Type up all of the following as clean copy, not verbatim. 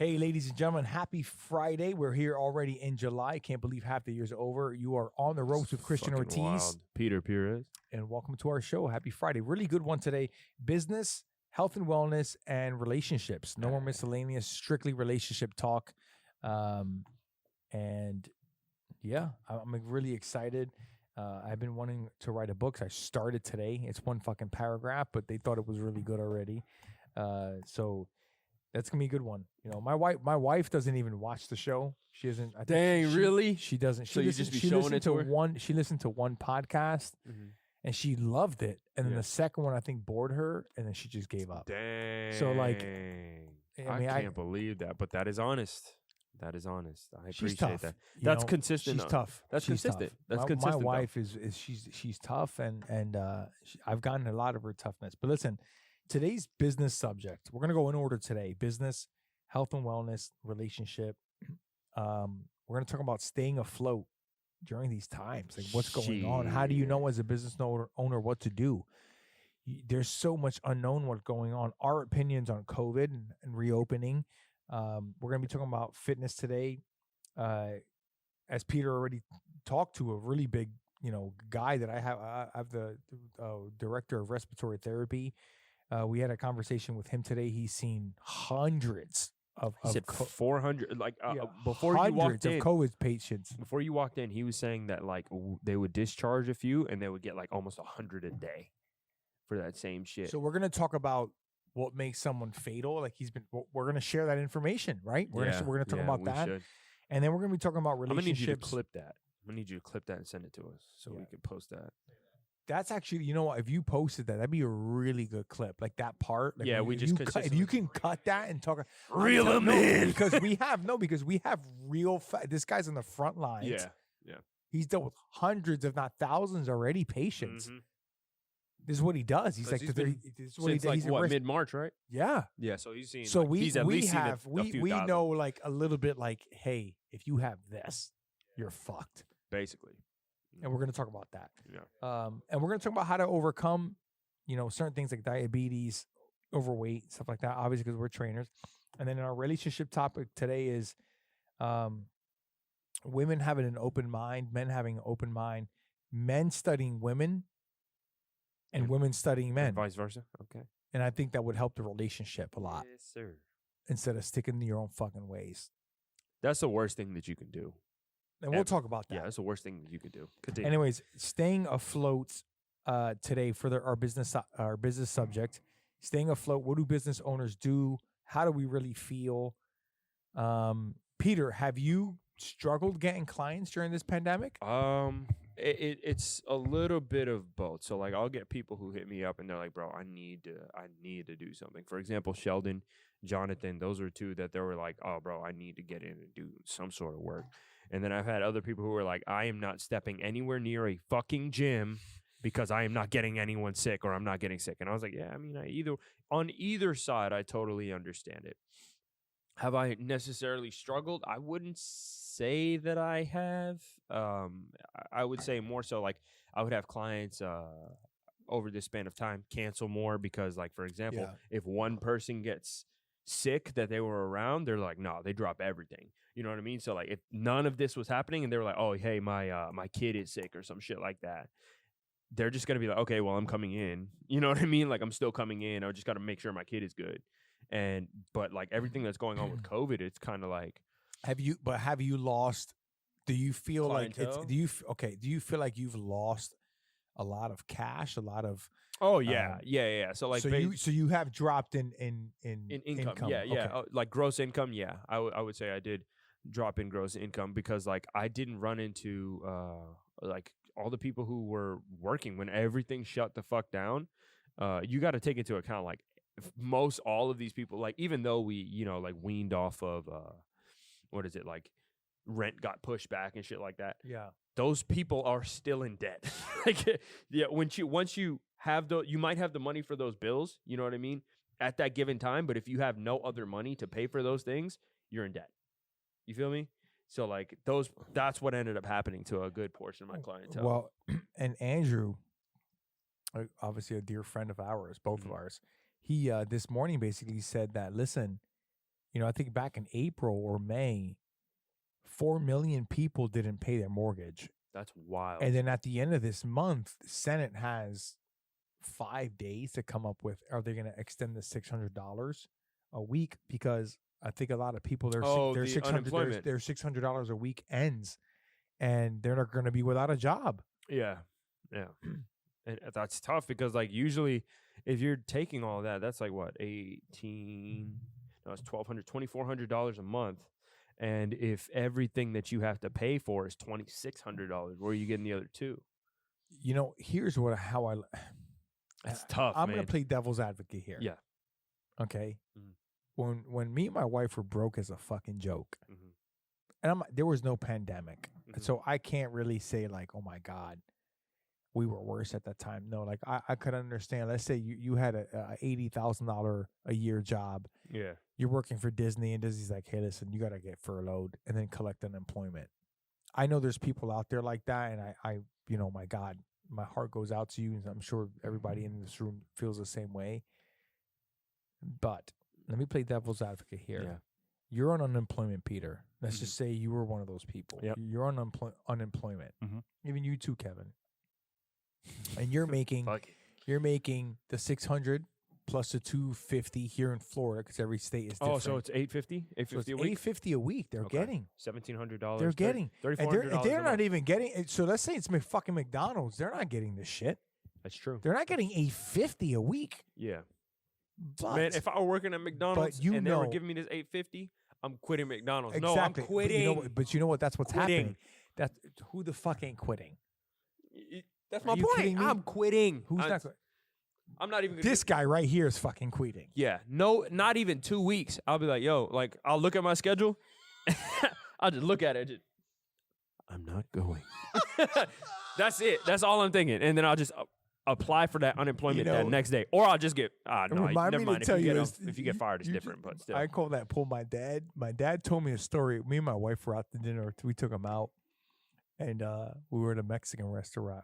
Hey, ladies and gentlemen, happy Friday. We're here already in July. Can't believe half the year's over. You are on the ropes with Christian Fucking Ortiz. wild. Peter Pires. And welcome to our show. Happy Friday. Really good one today. Business, health and wellness, and relationships. No more miscellaneous, strictly relationship talk. And yeah, I'm really excited. I've been wanting to write a book. I started today. It's one fucking paragraph, but they thought it was really good already. So that's gonna be a good one. You know, my wife doesn't even watch the show. She doesn't. Really? She doesn't. So you just be showing it to her? She listened to one podcast and she loved it, and then the second one I think bored her, and then she just gave up. Dang. So like, I can't believe that, but that is honest. That is honest. I appreciate tough. that. You That's know, consistent. She's tough. That's she's consistent. Tough. That's my, consistent. My wife is she's tough, and I've gotten a lot of her toughness. But listen, today's business subject. We're gonna go in order today: business, health and wellness, relationship. We're gonna talk about staying afloat during these times. Like what's going on? How do you know as a business owner what to do? There's so much unknown what's going on. Our opinions on COVID and reopening. We're going to be talking about fitness today. As Peter already talked to a really big, guy that I have the director of respiratory therapy. We had a conversation with him today. He's seen hundreds of 400 before hundreds you walked in, of COVID patients. Before you walked in, he was saying that like they would discharge a few and they would get like almost 100 a day for that same shit. So we're going to talk about what makes someone fatal. Like we're going to share that information, right? We're going to talk about that. Should. And then we're going to be talking about relationships. I'm going to need you to clip that. I'm going to need you to clip that and send it to us so we can post that. That's actually, you know what? If you posted that, that'd be a really good clip. Like that part. Like if you can cut that and talk. Reel them in. Because we have real. This guy's on the front lines. Yeah. He's dealt with hundreds, if not thousands, already patients. Mm-hmm. This is what he does. He's like, this is what he does. Like what, mid-March, right? Yeah. Yeah. So he's seen. So like, he's at least seen a few thousand. know like a little bit like, hey, if you have this, you're fucked. Basically. And we're going to talk about that. Yeah. And we're going to talk about how to overcome, certain things like diabetes, overweight, stuff like that, obviously, because we're trainers. And then our relationship topic today is women having an open mind, men having an open mind, men studying women, and women studying men. And vice versa. Okay. And I think that would help the relationship a lot. Yes, sir. Instead of sticking to your own fucking ways. That's the worst thing that you can do. And we'll talk about that. Yeah, that's the worst thing that you could do. Continue. Anyways, staying afloat today for our business subject. Staying afloat. What do business owners do? How do we really feel? Peter, have you struggled getting clients during this pandemic? It's a little bit of both. So like I'll get people who hit me up and they're like, bro, I need to do something. For example, Sheldon, Jonathan, those are two that they were like, oh bro, I need to get in and do some sort of work. And then I've had other people who were like, I am not stepping anywhere near a fucking gym because I am not getting anyone sick or I'm not getting sick. And I was like, yeah, I mean, on either side, I totally understand it. Have I necessarily struggled? I wouldn't say that I have. I would say more so like I would have clients over this span of time cancel more because like, for example, if one person gets sick that they were around, they're like, no, they drop everything. You know what I mean? So like if none of this was happening and they were like, oh, hey, my kid is sick or some shit like that, they're just going to be like, okay, well, I'm coming in. You know what I mean? Like I'm still coming in. I just got to make sure my kid is good. But like everything that's going on with COVID, it's kind of like, have you lost, do you feel clientele? Like do you feel like you've lost a lot of cash, a lot of yeah. So like so you have dropped in income. Yeah. Okay. Like gross income. Yeah. I would say I did drop in gross income because like I didn't run into like all the people who were working when everything shut the fuck down. You got to take into account like all of these people, like even though we like weaned off of what is it, like rent got pushed back and shit like that. Yeah. Those people are still in debt. Like, yeah, once you have you might have the money for those bills, you know what I mean, at that given time. But if you have no other money to pay for those things, you're in debt. You feel me? So like that's what ended up happening to a good portion of my clientele. Well, and Andrew, obviously a dear friend of ours, both of ours, he this morning basically said that, listen, I think back in April or May, 4 million people didn't pay their mortgage. That's wild. And then at the end of this month, the Senate has 5 days to come up with, are they going to extend the $600 a week? Because I think a lot of people, their $600 a week ends, and they're not going to be without a job. Yeah. And that's tough because, like, usually if you're taking all that, that's like what, it's $1,200, $2,400 a month. And if everything that you have to pay for is $2,600, where are you getting the other two? Here's It's tough. I'm going to play devil's advocate here. Yeah. Okay. When me and my wife were broke as a fucking joke, Mm-hmm. and there was no pandemic, so I can't really say like, oh my God, we were worse at that time. No, like I could understand. Let's say you had a $80,000 a year job. Yeah. You're working for Disney, and Disney's like, hey, listen, you got to get furloughed and then collect unemployment. I know there's people out there like that, and I my God, my heart goes out to you, and I'm sure everybody in this room feels the same way. But let me play devil's advocate here. Yeah. You're on unemployment, Peter. Let's just say you were one of those people. Yep. You're on unemployment. Even you too, Kevin. And you're making the 600 plus the 250 here in Florida, because every state is different. Oh, so it's $850? $850 a week? $850 a week. They're getting $1,700. They're getting $3,400. and they're not even getting it. So let's say it's fucking McDonald's. They're not getting this shit. That's true. They're not getting $850 a week. Yeah. But, Man, if I were working at McDonald's and they were giving me this $850, I'm quitting McDonald's. Exactly. No, I'm quitting. But you know what? That's what's happening. Who the fuck ain't quitting? That's my you kidding point. me? I'm quitting. Who's not quitting? I'm not even. This guy right here is fucking quitting. Yeah. No, not even 2 weeks. I'll be like, yo, like, I'll look at my schedule. I'll just look at it. I'm not going. That's it. That's all I'm thinking. And then I'll just apply for that unemployment that next day. Or I'll just get, never mind. If you get fired, it's different. But still. I call that pull my dad. My dad told me a story. Me and my wife were out to dinner. We took him out. And we were at a Mexican restaurant.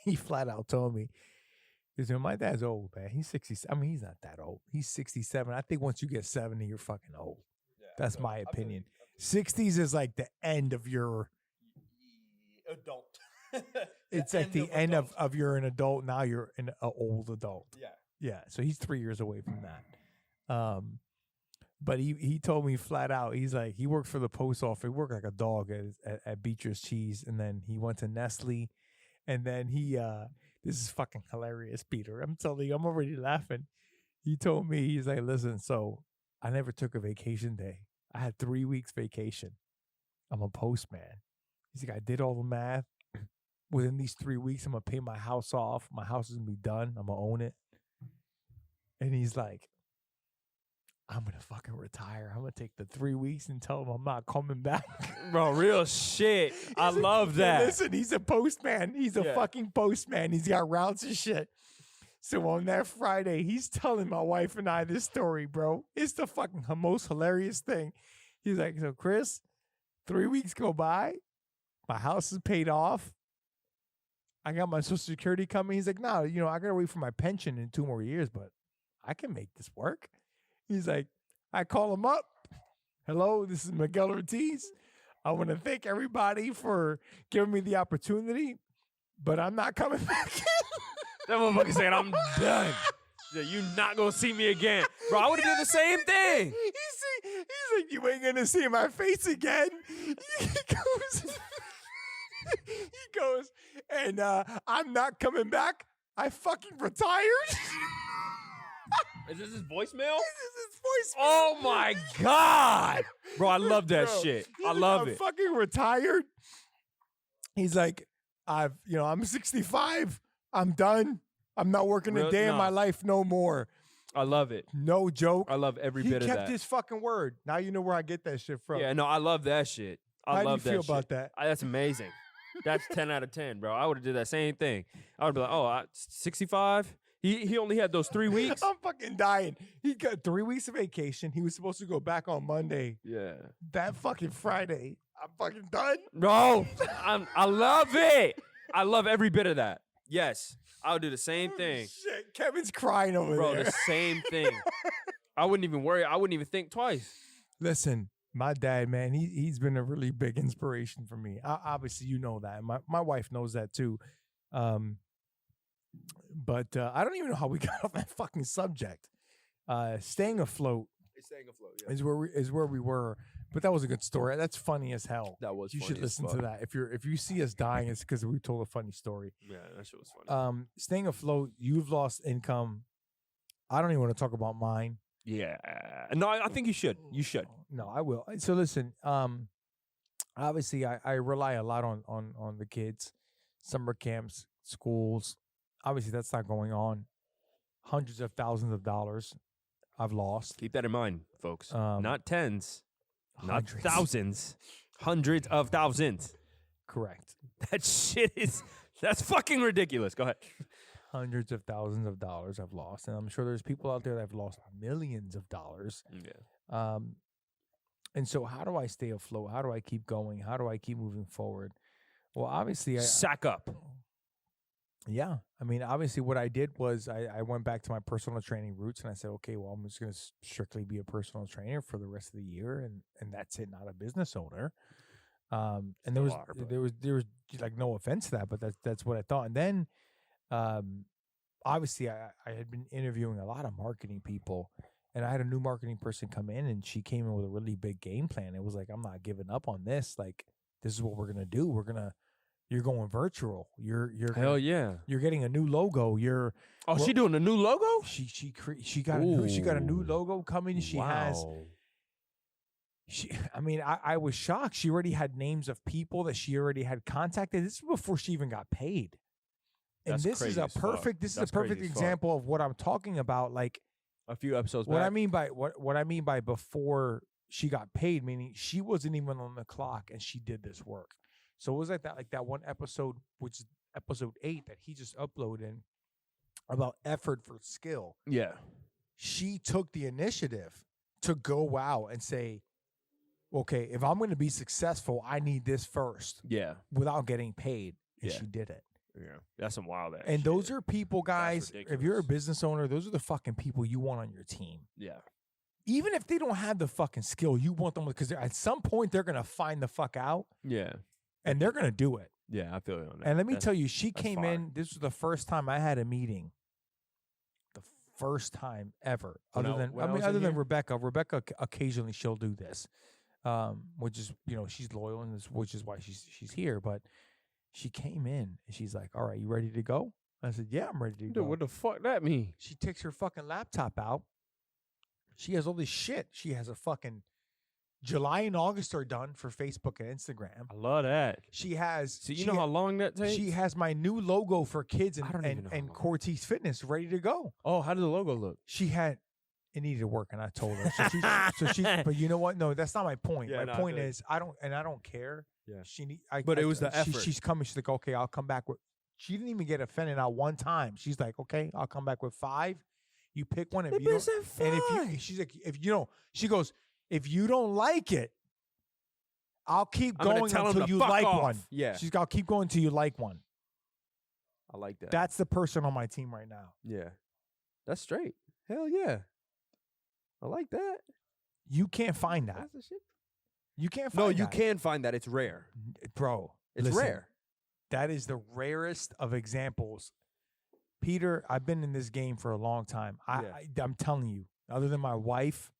He flat out told me, he said, my dad's old, man. He's 60. I mean, he's not that old. He's 67. I think once you get 70, you're fucking old. Yeah, that's my opinion. 60s is like the end of your adult. It's at the end of you're an adult. Now you're an old adult. Yeah. Yeah. So he's 3 years away from that. But he told me flat out, he's like, he worked for the post office. He worked like a dog at Beecher's Cheese. And then he went to Nestle. And then this is fucking hilarious, Peter. I'm telling you, I'm already laughing. He told me, he's like, listen, so I never took a vacation day. I had 3 weeks vacation. I'm a postman. He's like, I did all the math. Within these 3 weeks, I'm going to pay my house off. My house is going to be done. I'm going to own it. And he's like, I'm going to fucking retire. I'm going to take the 3 weeks and tell him I'm not coming back. Bro, real shit. I love that. Listen, he's a postman. He's a fucking postman. He's got routes and shit. So on that Friday, he's telling my wife and I this story, bro. It's the fucking most hilarious thing. He's like, so Chris, 3 weeks go by. My house is paid off. I got my Social Security coming. He's like, no, I got to wait for my pension in 2 more years, but I can make this work. He's like, I call him up. Hello, this is Miguel Ortiz. I want to thank everybody for giving me the opportunity, but I'm not coming back in. That motherfucker said, I'm done. You're not going to see me again. Bro, I would have did the same thing. He's like, you ain't going to see my face again. He goes, and I'm not coming back. I fucking retired. Is this his voicemail? This is his voicemail. Oh my God. Bro, I love that shit. I love it. I'm fucking retired. He's like, I'm 65. I'm done. I'm not working a day in my life no more. I love it. No joke. I love every bit of that. He kept his fucking word. Now you know where I get that shit from. Yeah, no, I love that shit. How do you feel about that? That's amazing. That's 10 out of 10, bro. I would have did that same thing. I would be like, 65? He only had those 3 weeks? I'm fucking dying. He got 3 weeks of vacation. He was supposed to go back on Monday. Yeah. That fucking Friday, I'm fucking done. Bro, I love it. I love every bit of that. Yes. I would do the same thing. Shit, Kevin's crying over there. Bro, the same thing. I wouldn't even worry. I wouldn't even think twice. Listen, my dad, man, he's been a really big inspiration for me. Obviously, you know that. My wife knows that too. But I don't even know how we got off that fucking subject. Staying afloat It's staying afloat. Yeah. is where we were. But that was a good story. That's funny as hell. That was. You funny should as listen to fuck. that. If you see us dying, it's because we told a funny story. Yeah, that shit was funny. Staying afloat, you've lost income. I don't even want to talk about mine. Yeah. No, I think you should. You should. No, I will. So listen, obviously I rely a lot on the kids, summer camps, schools. Obviously that's not going on. Hundreds of thousands of dollars I've lost. Keep that in mind, folks. Not tens, Hundreds. not thousands, hundreds of thousands. Correct. That shit that's fucking ridiculous. Go ahead. Hundreds of thousands of dollars I've lost. And I'm sure there's people out there that have lost millions of dollars. Yeah. And so how do I stay afloat? How do I keep going? How do I keep moving forward? Well, obviously Sack up. Yeah. I mean, obviously what I did was I went back to my personal training roots and I said, okay, well, I'm just going to strictly be a personal trainer for the rest of the year. And that's it, not a business owner. And there was like no offense to that, but that's what I thought. And then, obviously I had been interviewing a lot of marketing people and I had a new marketing person come in and she came in with a really big game plan. It was like, I'm not giving up on this. Like, this is what we're going to do. You're going virtual. You're Hell yeah. You're getting a new logo. She doing a new logo? She got a new logo coming. I was shocked. She already had names of people that she already had contacted. This is before she even got paid. And That's this is crazy a as fuck. perfect That's perfect crazy as fuck. example of what I'm talking about. Like A few episodes what back. I mean by before she got paid, meaning she wasn't even on the clock and she did this work. So it was like that one episode, which is episode 8 that he just uploaded about effort for skill. Yeah. She took the initiative to go out and say, okay, if I'm going to be successful, I need this first Yeah. without getting paid. And Yeah. she did it. Yeah. That's some wild ass And shit. those are people, guys, if you're a ridiculous. business owner, those are the fucking people you want on your team. Yeah. Even if they don't have the fucking skill, you want them because at some point they're going to find the fuck out Yeah. and they're going to do it. Yeah, I feel you on that. And let me tell you, she that's came fire. in. This was the first time I had a meeting. The first time ever. When Other I than was in other than here? Rebecca. Rebecca occasionally she'll do this, which is she's loyal and which is why she's here. But she came in and she's like, "All right, you ready to go?" I said, "Yeah, I'm ready to Dude, go." what the fuck that mean? She takes her fucking laptop out. She has all this shit. She has a fucking July and August are done for Facebook and Instagram. I love that. She has. So you know how long that takes? She has my new logo for kids I don't even know how and long. Ortiz Fitness ready to go. Oh, how did the logo look? She had it needed to work, and I told her. So she. But you know what? No, that's not my point. Yeah, My no, I point feel you. is I don't care. Yeah. She need. But it was the effort. She's coming. She's like, okay, I'll come back with. She didn't even get offended out one time. She's like, okay, I'll come back with 5. You pick one. If you don't, and if you, she's like, she goes, if you don't like it, I'll keep I'm gonna going tell him until to you fuck like off. one. Yeah. She's got to keep going until you like one. I like that. That's the person on my team right now. Yeah. That's straight. Hell yeah. I like that. You can't find that. That's the shit. You can't No, find you that. can find that. It's rare. Bro. It's listen, rare. That is the rarest of examples. Peter, I've been in this game for a long time. I'm telling you, other than my wife,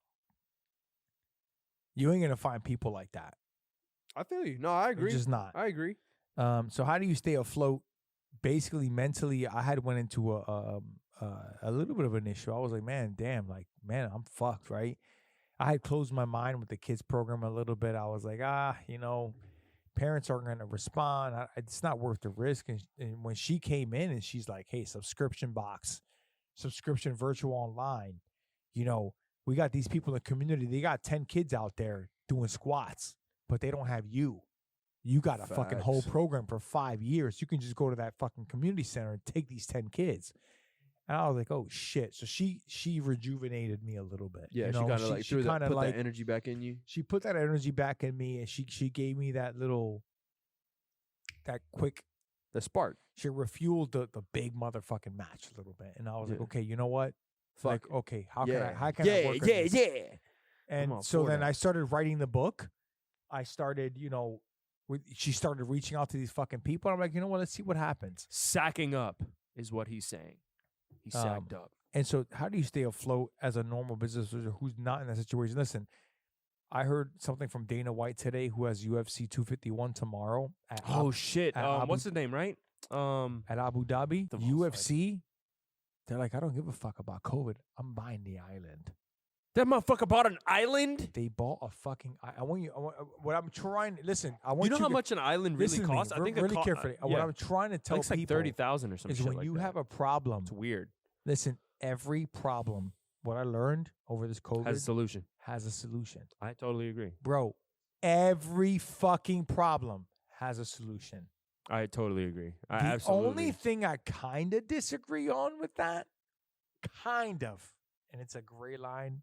you ain't going to find people like that. I feel you. No, I agree. You're just not. I agree. So how do you stay afloat? Basically, mentally, I had went into a little bit of an issue. I was like, man, I'm fucked, right? I had closed my mind with the kids program a little bit. I was like, parents aren't going to respond. It's not worth the risk. And when she came in and she's like, hey, subscription box, subscription virtual online, we got these people in the community. They got 10 kids out there doing squats, but they don't have you. You got a fucking whole Facts. program for 5 years. You can just go to that fucking community center and take these 10 kids. And I was like, oh shit. So she rejuvenated me a little bit. Yeah, you she know? kind of like she put kinda that energy back in you. She put that energy back in me, and she gave me that quick. The spark. She refueled the big motherfucking match a little bit, and I was like, Yeah. okay, you know what? Like, Fuck. okay, how yeah. can I work on this? yeah. And all so for then that. I started writing the book. I started, she started reaching out to these fucking people. I'm like, you know what? Let's see what happens. Sacking up is what he's saying. He sacked up. And so, how do you stay afloat as a normal business owner who's not in that situation? Listen, I heard something from Dana White today, who has UFC 251 tomorrow. Oh shit! at What's his name? Right? At Abu Dhabi, The most UFC. They're like, I don't give a fuck about COVID. I'm buying the island. That motherfucker bought an island. They bought a fucking. I want you. What I'm trying. Listen, I want You know how much an island really listen to me costs? I think really carefully. What I'm trying to tell it's like people 30,000 or something. is when you have a problem. It's weird. Listen, every problem. What I learned over this COVID Has a solution. has a solution, I totally agree. bro. Every fucking problem has a solution. I totally agree. I The absolutely. only thing I kind of disagree on with that, kind of, and it's a gray line,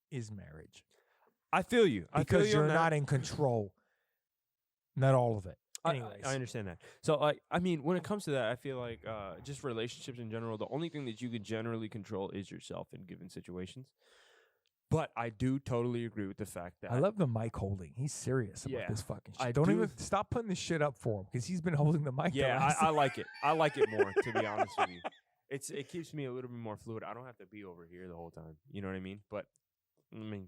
is marriage. I feel you. I feel Because you on you're that. not in control. Not all of it. Anyways. I understand that. So, like, I mean, when it comes to that, I feel like just relationships in general, the only thing that you can generally control is yourself in given situations. But I do totally agree with the fact that I love the mic holding. He's serious about Yeah. this fucking shit. I Don't do- even stop putting this shit up for him because he's been holding the mic. the Yeah, last- I like it. I like it more, to be honest with you. It keeps me a little bit more fluid. I don't have to be over here the whole time. You know what I mean? But I mean,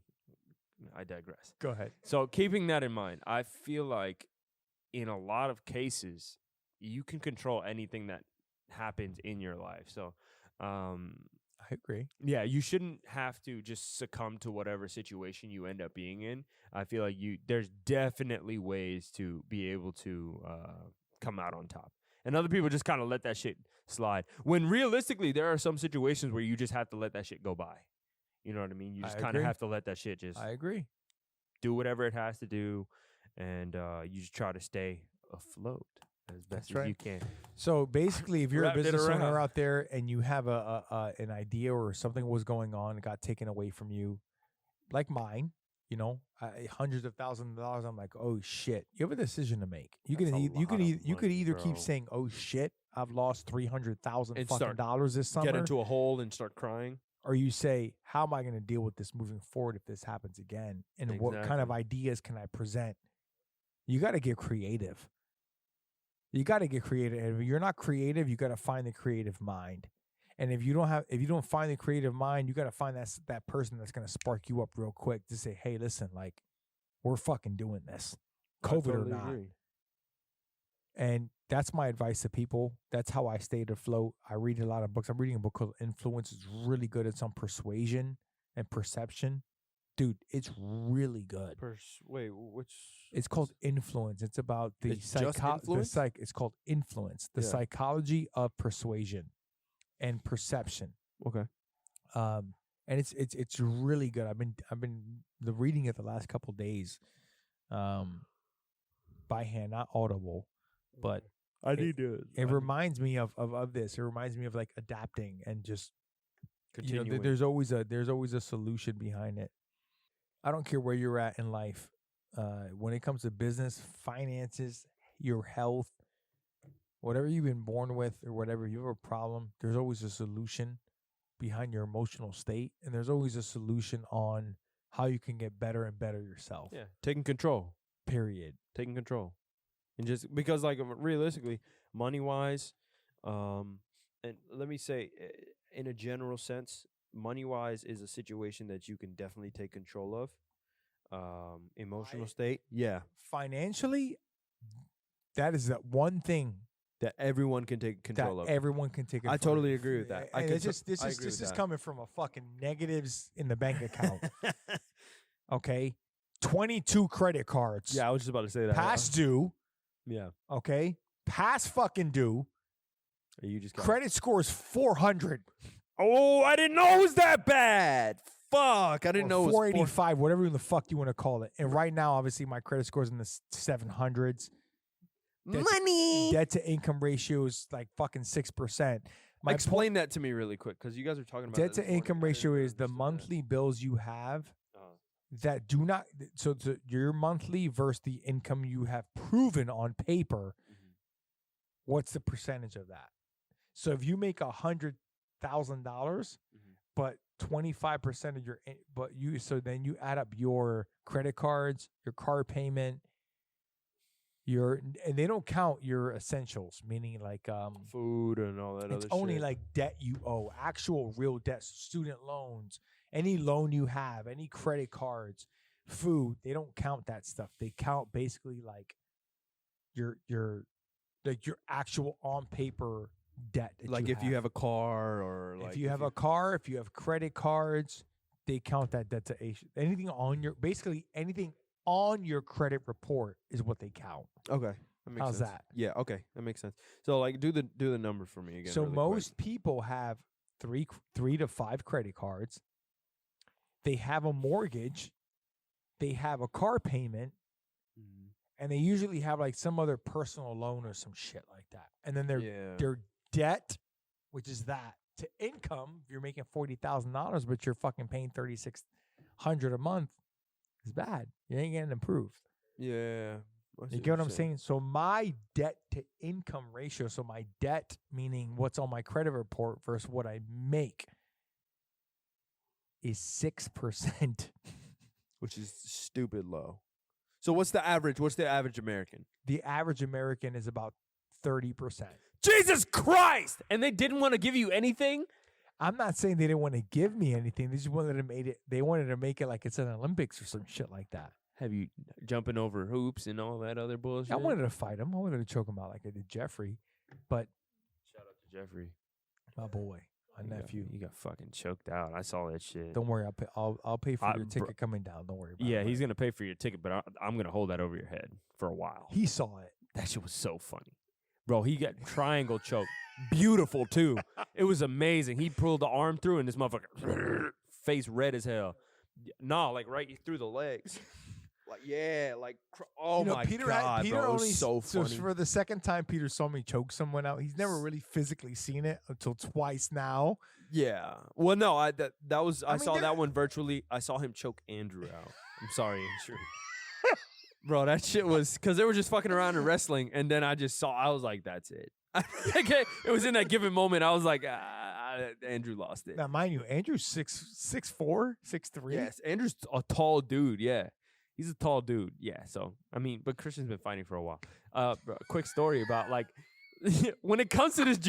I digress. Go ahead. So keeping that in mind, I feel like in a lot of cases, you can control anything that happens in your life. So, I agree. yeah, you shouldn't have to just succumb to whatever situation you end up being in. I feel like there's definitely ways to be able to come out on top. And other people just kind of let that shit slide. When realistically, there are some situations where you just have to let that shit go by. You know what I mean? You I just kind of agree. have to let that shit just I agree. do whatever it has to do, and you just try to stay afloat as best That's as right. you can. So basically, if you're a Wrapped it business owner around. out there and you have an idea or something was going on, it got taken away from you, like mine, hundreds of thousands of dollars. I'm like, oh shit! You have a decision to make. You That's can a you lot can of you could money, either bro. keep saying, oh shit, I've lost $300,000 And fucking start- dollars this summer, Get into a hole and start crying. or you say, how am I going to deal with this moving forward if this happens again? And what kind of Exactly. ideas can I present? You got to get creative. You got to get creative. And if you're not creative, you got to find the creative mind. And if you don't find the creative mind, you got to find that person that's going to spark you up real quick to say, hey, listen, like, we're fucking doing this, I COVID or totally not. agree. And that's my advice to people. That's how I stayed afloat. I read a lot of books. I'm reading a book called Influence. It's really good. It's on persuasion and perception. Dude, it's really good. Wait, which? It's called Influence. It's about the It's just influence? It's called Influence, the Yeah. psychology of persuasion and perception. Okay. And it's really good. I've been reading it the last couple days, by hand, not Audible, but I It- need to. it reminds me of this. It reminds me of like adapting and just continue. there's always a solution behind it. I don't care where you're at in life. When it comes to business, finances, your health, whatever you've been born with or whatever, you have a problem, there's always a solution behind your emotional state, and there's always a solution on how you can get better and better yourself. Yeah, taking control. Period. Taking control. And just because, like, realistically, money wise, and let me say, in a general sense, money wise is a situation that you can definitely take control of. Emotional state, yeah, Financially, that is that one thing that everyone can take control that of. everyone can take. I totally agree with that. I And can it's just this I is agree this with is that. coming from a fucking negatives in the bank account. Okay, 22 credit cards. Yeah, I was just about to say that. Past due. Yeah, Okay, past fucking due. you just got Credit score is 400. Oh, I didn't know it was that bad. Fuck, I didn't know it was 485, whatever the fuck you want to call it. And right now, obviously, my credit score is in the 700s. money. Debt to income ratio is like fucking 6%. My Explain that to me really quick, because you guys are talking about debt that to this income morning. I ratio didn't is the understand that. monthly bills you have Uh-huh. that do not, so your monthly versus the income you have proven on paper. Mhm. What's the percentage of that? So if you make $100,000, Mhm. but 25% of your so then you add up your credit cards, your car payment, and they don't count your essentials, meaning like food and all that other it's shit. only like debt you owe, actual real debt, student loans, any loan you have, any credit cards, food. They don't count that stuff. They count basically like your actual on paper debt. Like if you have a car or like if you have a car, if you have credit cards, they count that debt to anything on your anything on your credit report is what they count. Okay. That makes How's sense. that? Yeah, okay. That makes sense. So like do the number for me again. So really most people have three to five credit cards. They have a mortgage. They have a car payment. And they usually have like some other personal loan or some shit like that. And then their debt, which is that, to income, if you're making $40,000, but you're fucking paying $3,600 a month, is bad. You ain't getting improved. Yeah. You get what I'm saying? So my debt to income ratio, so my debt, meaning what's on my credit report versus what I make, is 6%. Which is stupid low. So what's the average? What's the average American? The average American is about 30%. Jesus Christ! And they didn't want to give you anything? I'm not saying they didn't want to give me anything. They just wanted to make it. They wanted to make it like it's an Olympics or some shit like that. Have you jumping over hoops and all that other bullshit? I wanted to fight him. I wanted to choke him out like I did Jeffrey. But shout out to Jeffrey, my boy, my nephew. You got fucking choked out. I saw that shit. Don't worry. I'll pay for your ticket coming down. Don't worry about it. Yeah, he's gonna pay for your ticket, but I'm gonna hold that over your head for a while. He saw it. That shit was so funny. Bro, he got triangle choke. Beautiful, too. It was amazing. He pulled the arm through, and this motherfucker, face red as hell. Nah, like right through the legs. Like, yeah, like, oh my God, Peter bro, it only, was so funny. So for the second time Peter saw me choke someone out, he's never really physically seen it until twice now. Yeah. Well, no, I saw that one virtually. I saw him choke Andrew out. I'm sorry, Andrew. Bro, that shit was, because they were just fucking around and wrestling, and then I was like, that's it. It was in that given moment, I was like, Andrew lost it. Now, mind you, Andrew's 6'4", 6'3". Yes, Andrew's a tall dude, yeah. He's a tall dude, yeah. So, I mean, but Christian's been fighting for a while. Bro, quick story about, like, when it comes to this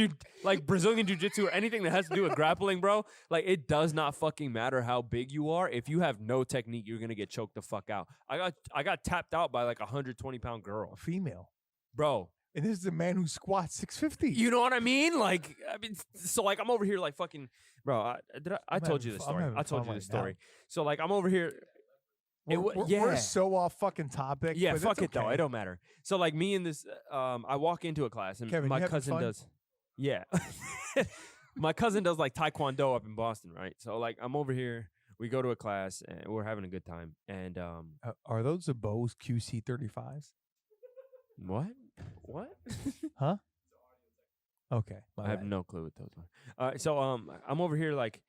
like Brazilian jiu-jitsu or anything that has to do with grappling, bro, like it does not fucking matter how big you are. If you have no technique, you're gonna get choked the fuck out. I got tapped out by like a 120-pound girl, Female, bro. And this is a man who squats 650. You know what I mean? Like, so like I'm over here like fucking, bro. I told you this story. I told you this story. So like I'm over here. We're so off fucking topic. Yeah, but fuck it's it though. okay. It don't matter. So like me and this, I walk into a class and Kevin, my you having cousin fun? does. Yeah, my cousin does like taekwondo up in Boston, right? So like I'm over here. We go to a class and we're having a good time. And Are those the Bose QC35s? what? Huh? Okay, I have no clue what those are. So I'm over here like.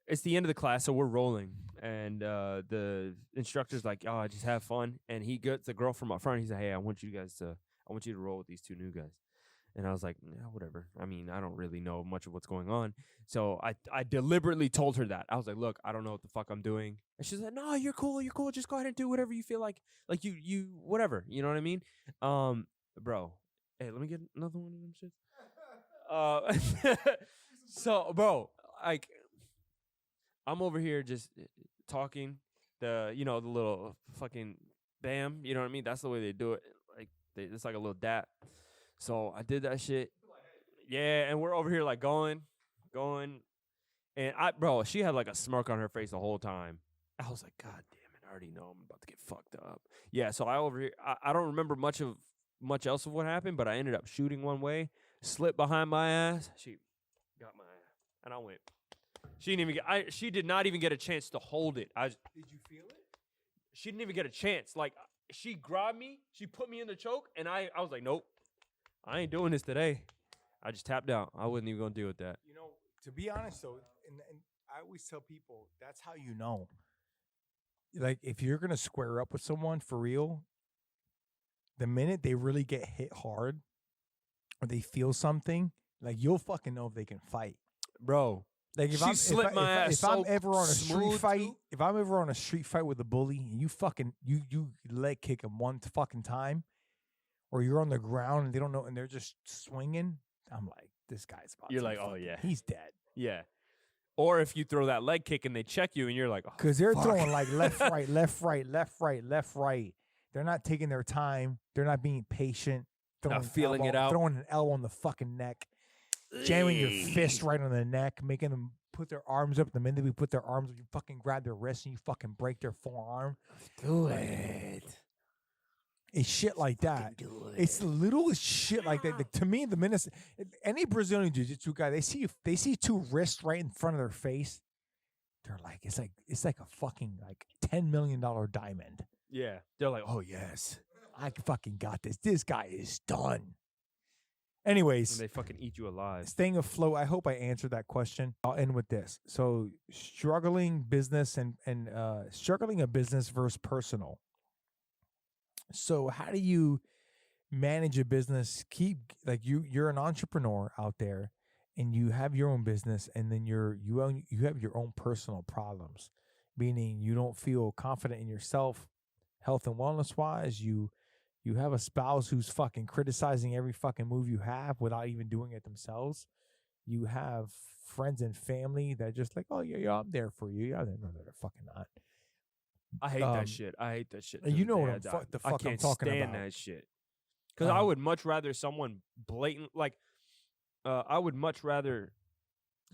It's the end of the class, so we're rolling, and the instructor's like, "Oh, just have fun." And he gets the girl from up front. He's like, "Hey, I want you to roll with these two new guys." And I was like, "Yeah, whatever. I mean, I don't really know much of what's going on." So I deliberately told her that. I was like, "Look, I don't know what the fuck I'm doing." And she's like, "No, you're cool. You're cool. Just go ahead and do whatever you feel like you whatever. You know what I mean?" Bro, hey, let me get another one of them shits. So, bro, like. I'm over here just talking, the little fucking bam, you know what I mean? That's the way they do it. Like it's like a little dap. So I did that shit. Yeah, and we're over here like going, and she had like a smirk on her face the whole time. I was like, God damn it, I already know I'm about to get fucked up. Yeah, so I don't remember much else of what happened, but I ended up shooting one way, slipped behind my ass. She got my ass, and I went. She did not even get a chance to hold it. Did you feel it? She didn't even get a chance. Like she grabbed me, she put me in the choke, and I was like, nope, I ain't doing this today. I just tapped out. I wasn't even gonna deal with that. You know, to be honest though, and I always tell people that's how you know. Like if you're gonna square up with someone for real, the minute they really get hit hard or they feel something, like you'll fucking know if they can fight. Bro. Like if She slipped my ass if I'm so ever on a street smooth, fight, too. if I'm ever on a street fight with a bully, and you fucking you leg kick him one fucking time, or you're on the ground and they don't know and they're just swinging, I'm like, this guy's about. You're to like, oh, fucking- yeah. he's dead. Yeah. Or if you throw that leg kick and they check you and you're like, oh, Because they're fuck. throwing like left, right, left, right, left, right, left, right. They're not taking their time. They're not being patient. Not feeling it out. Throwing an elbow on the fucking neck. Jamming your fist right on the neck. Making them put their arms up. The minute we put their arms up, you fucking grab their wrist and you fucking break their forearm. Do it. It's shit like that. It's little shit like that. Like, to me, the minute any Brazilian jiu-jitsu guy, they see two wrists right in front of their face. They're like, it's like a fucking like $10 million diamond. Yeah. They're like, oh, yes. I fucking got this. This guy is done. Anyways, And they fucking eat you alive. staying afloat. I hope I answered that question. I'll end with this. So, struggling business and struggling a business versus personal. So, how do you manage a business? Keep like you're an entrepreneur out there, and you have your own business, and then you have your own personal problems, meaning you don't feel confident in yourself, health and wellness wise. You have a spouse who's fucking criticizing every fucking move you have without even doing it themselves. You have friends and family that just like, oh yeah, I'm there for you. Yeah, no, they're fucking not. I hate that shit. I hate that shit. and to you the know day what I I'm die. the fuck I I'm can't talking stand about. that shit. Because I would much rather someone blatant, like, I would much rather.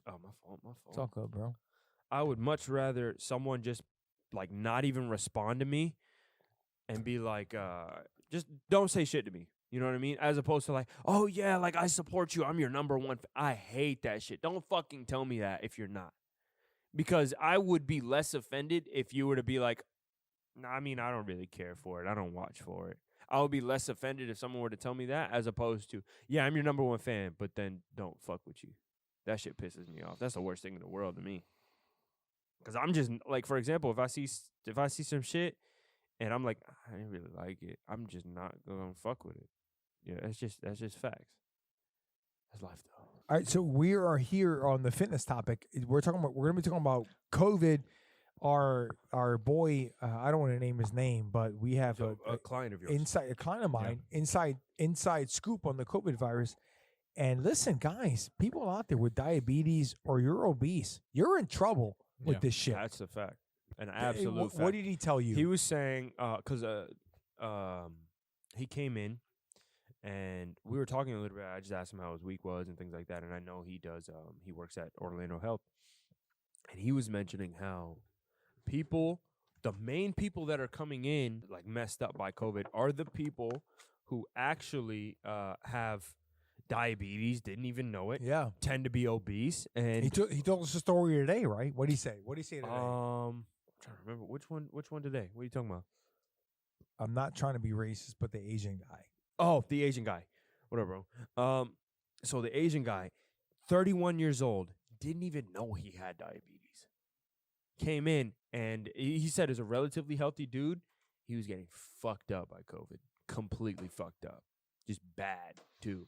Oh, my fault. It's all good, bro. I would much rather someone just like not even respond to me and be like, just don't say shit to me. You know what I mean? As opposed to like, oh yeah, like I support you. I'm your number one. I hate that shit. Don't fucking tell me that if you're not. Because I would be less offended if you were to be like, nah, I mean, I don't really care for it. I don't watch for it. I would be less offended if someone were to tell me that as opposed to, yeah, I'm your number one fan, but then don't fuck with you. That shit pisses me off. That's the worst thing in the world to me. Because I'm just, like, for example, if I see some shit and I'm like, I didn't really like it, I'm just not going to fuck with it. Yeah, that's just facts. That's life, though. All right, so we are here on the fitness topic. We're going to be talking about COVID. Our boy, I don't want to name his name, but we have So, a client of yours. a client of mine, inside scoop on the COVID virus. And listen, guys, people out there with diabetes or you're obese, you're in trouble with this shit. That's a fact. An absolute fact. What did he tell you? He was saying, because he came in and we were talking a little bit. I just asked him how his week was and things like that. And I know he does, he works at Orlando Health. And he was mentioning how the main people that are coming in, like messed up by COVID, are the people who actually have diabetes, didn't even know it, yeah. tend to be obese. And He told us a story today, right? What did he say? What did he say today? I'm trying to remember which one today. What are you talking about? I'm not trying to be racist, but the Asian guy. Oh, the Asian guy. Whatever, bro. So the Asian guy, 31 years old, didn't even know he had diabetes. Came in, and he said as a relatively healthy dude, he was getting fucked up by COVID. Completely fucked up. Just bad, too.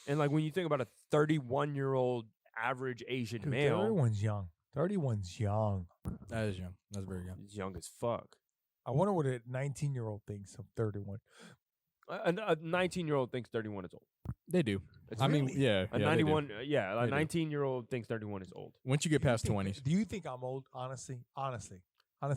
And, like, when you think about a 31-year-old average Asian Dude, male. 31's young. 31's young. That is young. That's very young. He's young as fuck. I wonder what a 19-year-old thinks of 31. A 19-year-old thinks 31 is old. They do. It's I mean, really- yeah. A yeah, 91, they do. yeah, a They do. 19-year-old thinks 31 is old. Once you get past Do you think- 20s. Do you think I'm old? Honestly, honest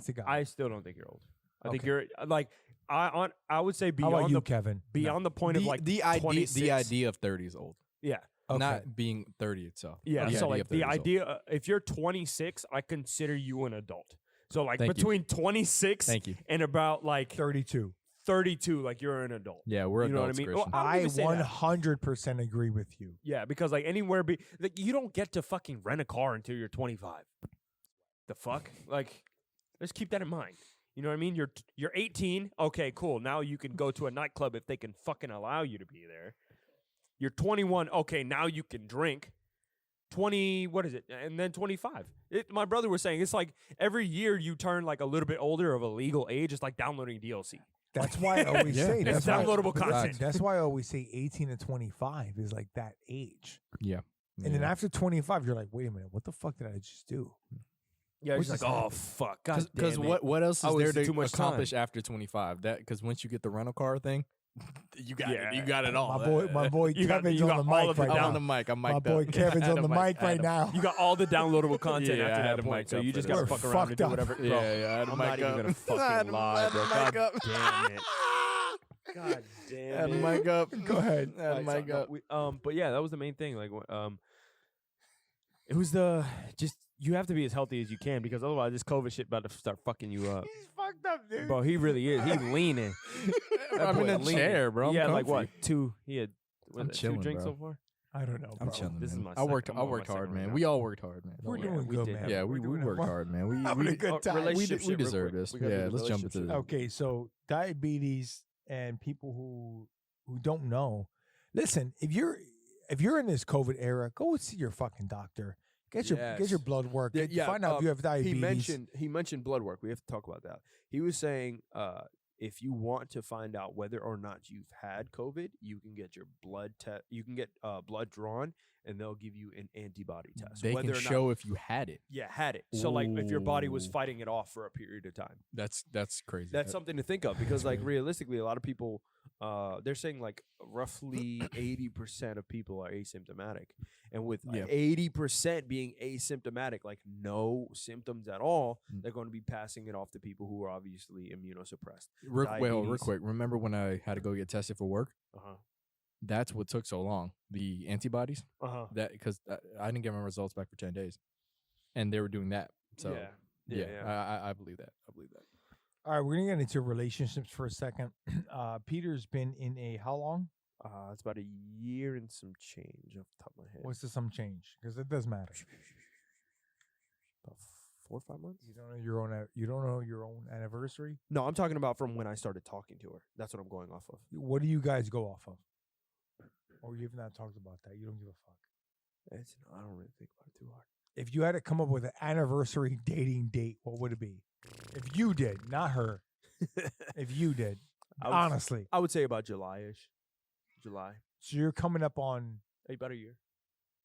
to God. I still don't think you're old. I think Okay. you're like I would say How beyond about you, the Kevin? beyond the point of like the 26. idea of 30 is old. Yeah. Okay. Not being 30 itself. Yeah, The so idea like of 30 the is old. idea, if you're 26, I consider you an adult. So like Thank you. between 26 Thank you. and about like 32. 32, like you're an adult. Yeah, we're You know what I adults, mean? Christian. Well, I don't I even say that. 100% agree with you. Yeah, because like anywhere, like you don't get to fucking rent a car until you're 25. The fuck? Like, let's keep that in mind. You know what I mean? You're 18. Okay, cool. Now you can go to a nightclub if they can fucking allow you to be there. You're 21. Okay, now you can drink. 20, what is it? And then 25. My brother was saying it's like every year you turn like a little bit older of a legal age. It's like downloading DLC. That's why I always Yeah. say It's that's why- downloadable listen, content. That's why I always say 18 to 25 is like that age. Yeah. And then after 25, you're like, wait a minute, what the fuck did I just do? Yeah, What's it's like, this oh happen? fuck, God Because damn it. what else I is there wasted to too much accomplish time. after 25? That because once you get the rental car thing, you got Yeah. it. You got it all. My boy You got- Kevin's you on got the all mic of the right I'm now. on the mic. I'm My mic'd boy up. Kevin's I had on the a mic I had right a- now. You got all the downloadable content Yeah, I after had that to point, mic so up you for just this. gotta We're fuck around and do fucked whatever. up. Bro, Yeah, I had to I'm mic not even up. gonna I fucking had to lie, bro. mic God up. damn it. God I had damn to it. mic up. Go ahead. I had to Alright, mic so, up. no, but yeah, that was the main thing. Like, it was the just you have to be as healthy as you can because otherwise this COVID shit about to start fucking you up. He's fucked up, dude. Bro, he really is. He's leaning. That I'm in boy a leaning. chair, bro. He I'm had like comfy. what? Two. He had what I'm is it, chilling, two drinks bro. so far. I don't know, I'm bro. chilling. This is man. my I worked. second- I I'm on worked my hard, second man. right We now. all worked hard, man. We're Don't doing worry. we good, did. man. Yeah, We're we doing worked hard, man. We having a good time. Relationship we shit real deserve quick. this. We gotta Yeah, do the let's jump into relationship this. shit. Okay, so diabetes and people who don't know, listen, if you're in this COVID era, go and see your fucking doctor. Get your Yes. blood work. Yeah, Find out if you have diabetes. He mentioned blood work. We have to talk about that. He was saying if you want to find out whether or not you've had COVID, you can get your blood test. You can get blood drawn, and they'll give you an antibody test. They whether can or not, show if you had it. yeah, had it. So like if your body was Ooh. fighting it off for a period of time. That's crazy. That's something to think of because like weird. realistically, a lot of people they're saying like roughly 80% of people are asymptomatic, and with Yeah. 80% being asymptomatic, like no symptoms at all, Mm. they're going to be passing it off to people who are obviously immunosuppressed. Real diabetes. quick. Remember when I had to go get tested for work? Uh That's what took so long. The antibodies. huh. That because I didn't get my results back for 10 days, and they were doing that. So yeah. I believe that. I believe that. All right, we're gonna get into relationships for a second. Peter's been in a how long? It's about a year and some change off the top of my head. What's the some change? Because it does matter. About 4 or 5 months? You don't know your own. You don't know your own anniversary. No, I'm talking about from when I started talking to her. That's what I'm going off of. What do you guys go off of? Or you've not talked about that. You don't give a fuck. I don't really think about it too hard. If you had to come up with an anniversary dating date, what would it be? If you did, not her. If you did, honestly. I would say about July-ish. July. So you're coming up on. About a year.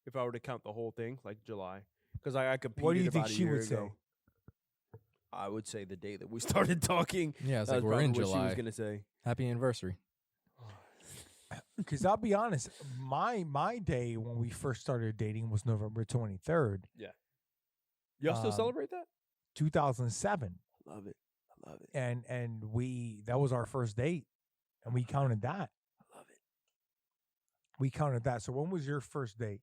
If I were to count the whole thing, like July. Because I competed What do you think about a she year would say? ago. I would say the day that we started talking. Yeah, it's That's like we're in probably what she was July. going to say. Happy anniversary. Because I'll be honest, my day when we first started dating was November 23rd, Y'all still Um, celebrate that? 2007, Love it. I love it. and that was our first date, and we counted that. I love it. We counted that. So when was your first date?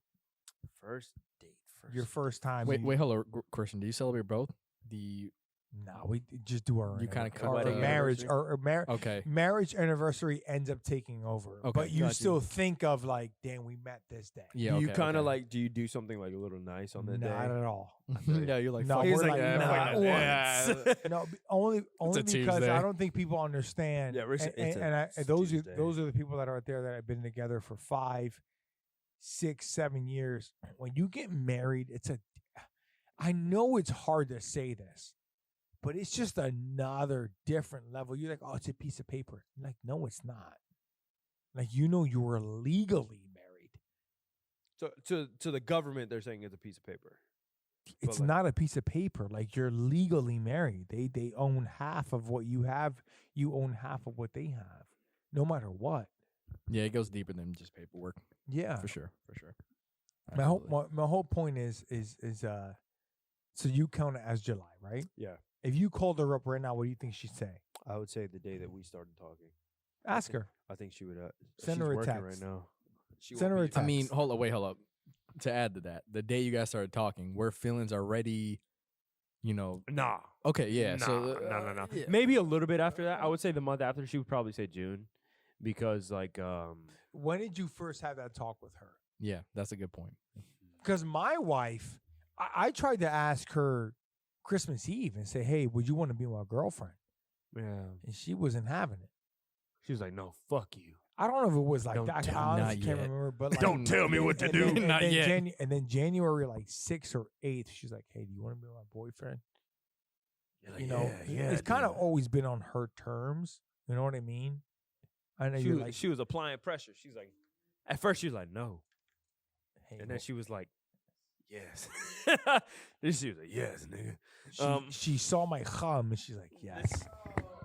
First date. Your first time? Wait, hold on, Christian. Do you celebrate both? No, we just do our You kinda cut our wedding marriage anniversary? Okay. marriage anniversary ends up taking over. Okay, But you got you. still think of like, damn, we met this day. Yeah. do you okay, kind of okay. like, do you do something like a little nice on that day? Not at all. No, you're like. No, fuck we're it. like, Yeah, nah, fuck it. yeah. No, only a because Tuesday. I don't think people understand. Yeah, it's a those Tuesday. are the people that are out there that have been together for 5, 6, 7 years. When you get married, I know it's hard to say this, but it's just another different level. You're like, oh, it's a piece of paper. I'm like, no, it's not. Like, you were legally married. So to the government, they're saying it's a piece of paper. It's like- not a piece of paper. Like, you're legally married. They own half of what you have. You own half of what they have, no matter what. Yeah, it goes deeper than just paperwork. Yeah. For sure. My whole Absolutely. my whole point is so you count it as July, right? Yeah. If you called her up right now, what do you think she'd say? I would say the day that we started talking. Ask her. I think she would. Send she's her a working text. right now. She Send won't her a be- text. I mean, hold up. To add to that, the day you guys started talking, where feelings are ready, Nah. Okay, yeah. Nah, so no. yeah. Maybe a little bit after that. I would say the month after. She would probably say June, because like When did you first have that talk with her? Yeah, that's a good point. Because my wife, I tried to ask her Christmas Eve and say, hey, would you want to be my girlfriend? yeah. And she wasn't having it. She was like, no, fuck you. I don't know if it was like Don't that. tell I honestly not can't yet. remember. But like, Don't tell me what to and do. Then, and Not then yet. and then January like 6th or 8th, she's like, hey, do you want to be my boyfriend? It's kind of always been on her terms. You know what I mean? I know She you're was, like, she was applying pressure. She's like, at first she was like, no. Hey, And then well, she was like, yes. Then she was like, yes, nigga. she saw my hum and she's like, yes.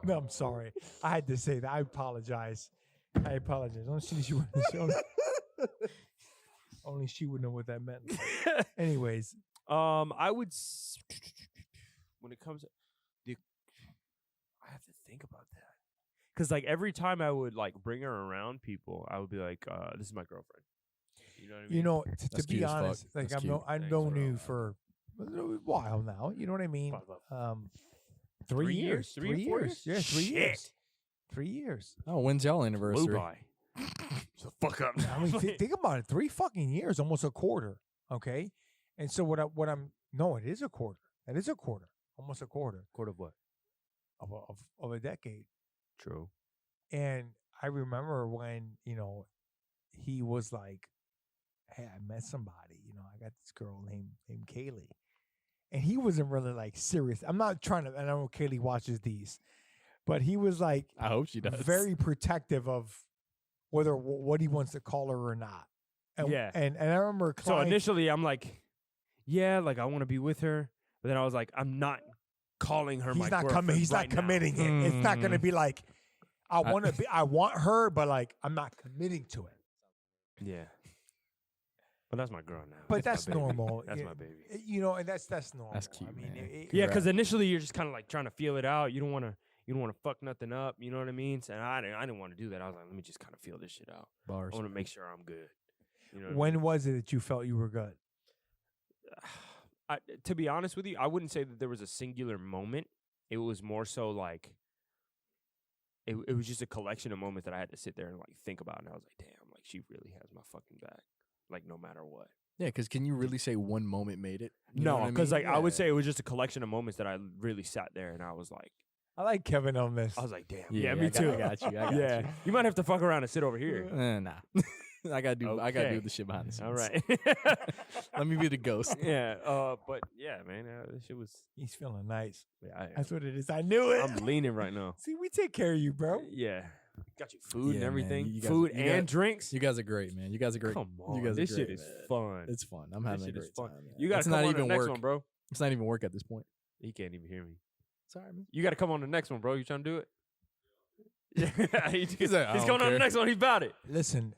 No, I'm sorry. I had to say that. I apologize. Only she would know what that meant. Anyways, I would when it comes to I have to think about that. Cause like every time I would like bring her around people, I would be like, this is my girlfriend. You know what I mean? you know, to That's be cute as fuck. honest, like That's cute. I've Thanks, known bro. you for a little while now. You know what I mean? About 3 years. 3 or 4 years? Yeah, 3 years. Shit. 3 years. Oh, when's y'all Blew anniversary? by. So fuck up. I mean, think about it. 3 fucking years, almost a quarter. Okay, and so no, it is a quarter. That is a quarter, almost a quarter Quarter of what? of a decade. True. And I remember when he was like, "Hey, I met somebody. I got this girl named Kaylee," and he wasn't really like serious. I'm not trying to. And I know Kaylee watches these, but he was like, I hope she does. very protective of whether what he wants to call her or not. And, Yeah. and I remember So initially, I'm like, yeah, like I want to be with her, but then I was like, I'm not calling her. he's my not coming. He's right not committing it. It's not going to be like I want her, but like I'm not committing to it. Now. Yeah. But that's my girl now. But That's that's my baby. normal. That's yeah, my baby. And that's normal. That's cute, I mean, man. Yeah, because initially you're just kind of like trying to feel it out. You don't want to fuck nothing up. You know what I mean? And I didn't want to do that. I was like, let me just kind of feel this shit out. Bars. I want to make sure I'm good. You know what I when mean? was it that you felt you were good? To be honest with you, I wouldn't say that there was a singular moment. It was more so like it was just a collection of moments that I had to sit there and like think about. And I was like, damn, like she really has my fucking back. Like no matter what. Yeah, because can you really say one moment made it? You No, know what I mean? because like I would Yeah. say it was just a collection of moments that I really sat there and I was like, I like Kevin on this. I was like, damn, Yeah, me too. I got you. Yeah, you might have to fuck around and sit over here. Nah. I gotta do Okay. the shit behind the scenes. All right. Let me be the ghost. Yeah. But yeah, man, this shit was. He's feeling nice. Yeah, That's what it is. I knew it. I'm leaning right now. See, we take care of you, bro. Yeah. Got you food and Yeah, everything. man, you guys- Food you and got- drinks. You guys are great, man. You guys are great. Come on, You guys are this shit great, is man. fun. It's fun. I'm This having a shit great is fun. time. man. You gotta It's come not on to even the next work. one, bro. It's not even work at this point. He can't even hear me. Sorry, man. You got to come on to the next one, bro. You trying to do it? He's like, I He's don't going on care. the next one. He's about it. Listen,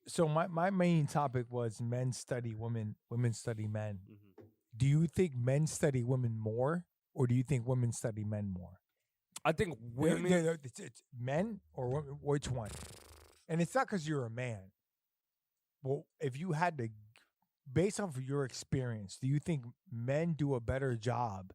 so my main topic was men study women, women study men. Do you think men study women more, or do you think women study men more? I think women. It's men or women, which one? And it's not because you're a man. Well, if you had to, based off of your experience, do you think men do a better job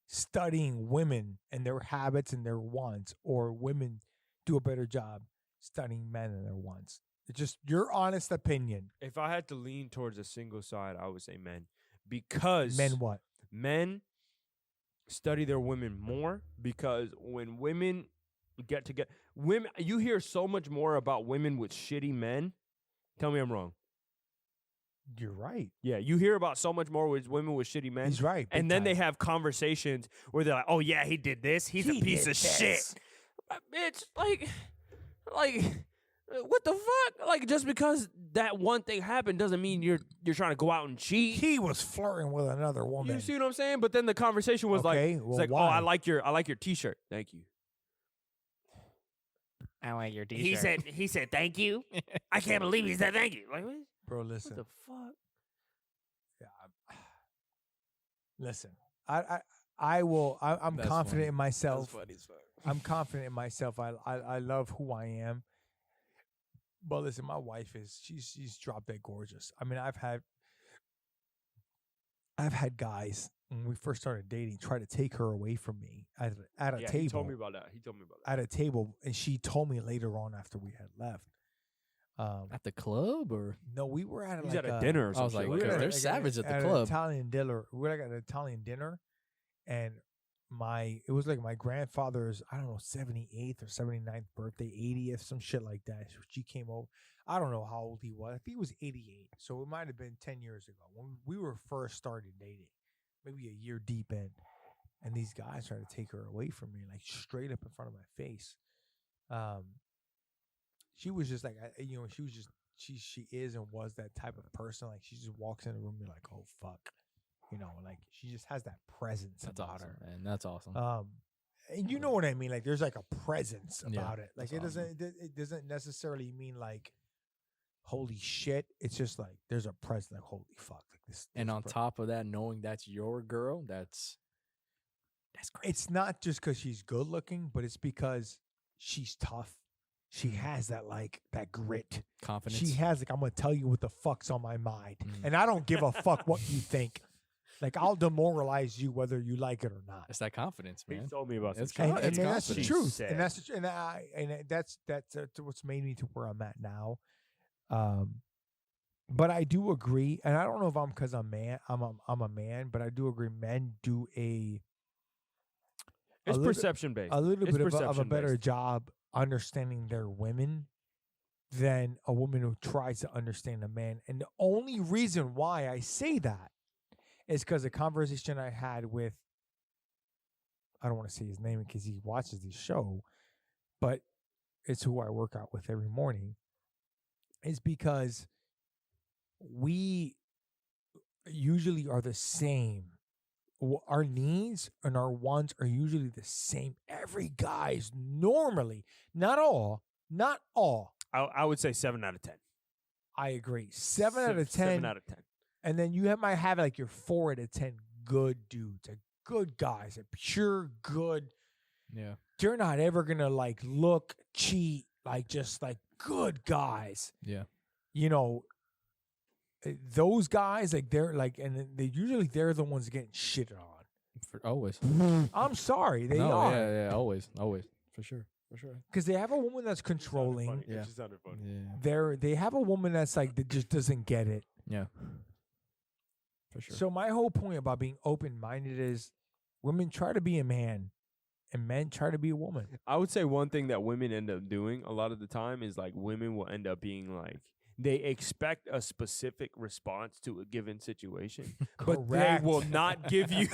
studying women and their habits and their wants, or women do a better job studying men and their wants? It's just your honest opinion. If I had to lean towards a single side, I would say men. Because Men what? men study their women more, because when women get together, you hear so much more about women with shitty men. Tell me I'm wrong. You're right. Yeah, you hear about so much more with women with shitty men. He's right. And big then they time. have conversations where they're like, "Oh yeah, he did this. He's a piece of shit." Bitch, like, what the fuck? Like, just because that one thing happened doesn't mean you're trying to go out and cheat. He was flirting with another woman. You see what I'm saying? But then the conversation was Okay, like, well, it's like, why? "Oh, I like your T-shirt. Thank you." I like your T-shirt. He said thank you. I can't believe he said thank you. Like what? Bro, listen. What the fuck? Listen. I'm That's confident funny. in myself. That's funny as fuck. I'm confident in myself. I love who I am. But listen, my wife she's drop dead gorgeous. I mean, I've had guys when we first started dating try to take her away from me at a Yeah, table. he told me about that. At a table, and she told me later on after we had left. At the club or No, we were at He's like at a dinner or I was something. like, we were they're at savage at the an club. Italian dinner. We were like at an Italian dinner, and it was like my grandfather's, I don't know, 78th or 79th birthday, 80th, some shit like that. She came over. I don't know how old he was. I think he was 88. So it might have been 10 years ago when we were first started dating, maybe a year deep in. And these guys tried to take her away from me, like straight up in front of my face. She was just like, she is and was that type of person. Like she just walks in the room, you're like, oh fuck, like she just has that presence That's about awesome, her. man. That's awesome. And you know what I mean? Like there's like a presence Yeah, about it. Like that's it doesn't necessarily mean like holy shit. It's just like there's a presence. Like holy fuck. Like this. And this on top of that, knowing that's your girl, that's crazy. it's not just because she's good looking, but it's because she's tough. She has that that grit. Confidence. She has I'm gonna tell you what the fuck's on my mind, Mm. and I don't give a fuck what you think. Like I'll demoralize you whether you like it or not. It's that confidence, He man. told me about some It's shit. And, con- and it's then that's the confidence. truth, Said. and that's what's made me to where I'm at now. But I do agree, and I don't know if I'm because I'm a man, but I do agree. Men do It's little- perception based. a little It's bit of a perception better based. job understanding their women than a woman who tries to understand a man. And the only reason why I say that is because a conversation I had with, I don't want to say his name because he watches the show, but it's who I work out with every morning, is because we usually are the same. Our needs and our wants are usually the same. Every guy's normally, not all, I would say 7 out of 10. I agree. 7 out of 10. 7 out of 10. And then you might have like your 4 out of 10 good dudes, like good guys, like pure good. Yeah. They're not ever gonna look, cheat, just good guys. Yeah. Those guys, they're and they're the ones getting shitted on. Always. I'm sorry, they No, are. Yeah, always. For sure. Because they have a woman that's controlling. Yeah. It just sounded funny. Yeah. They have a woman that's that just doesn't get it. Yeah. For sure. So my whole point about being open-minded is women try to be a man and men try to be a woman. I would say one thing that women end up doing a lot of the time is women will end up being they expect a specific response to a given situation, but they Correct. will not give you,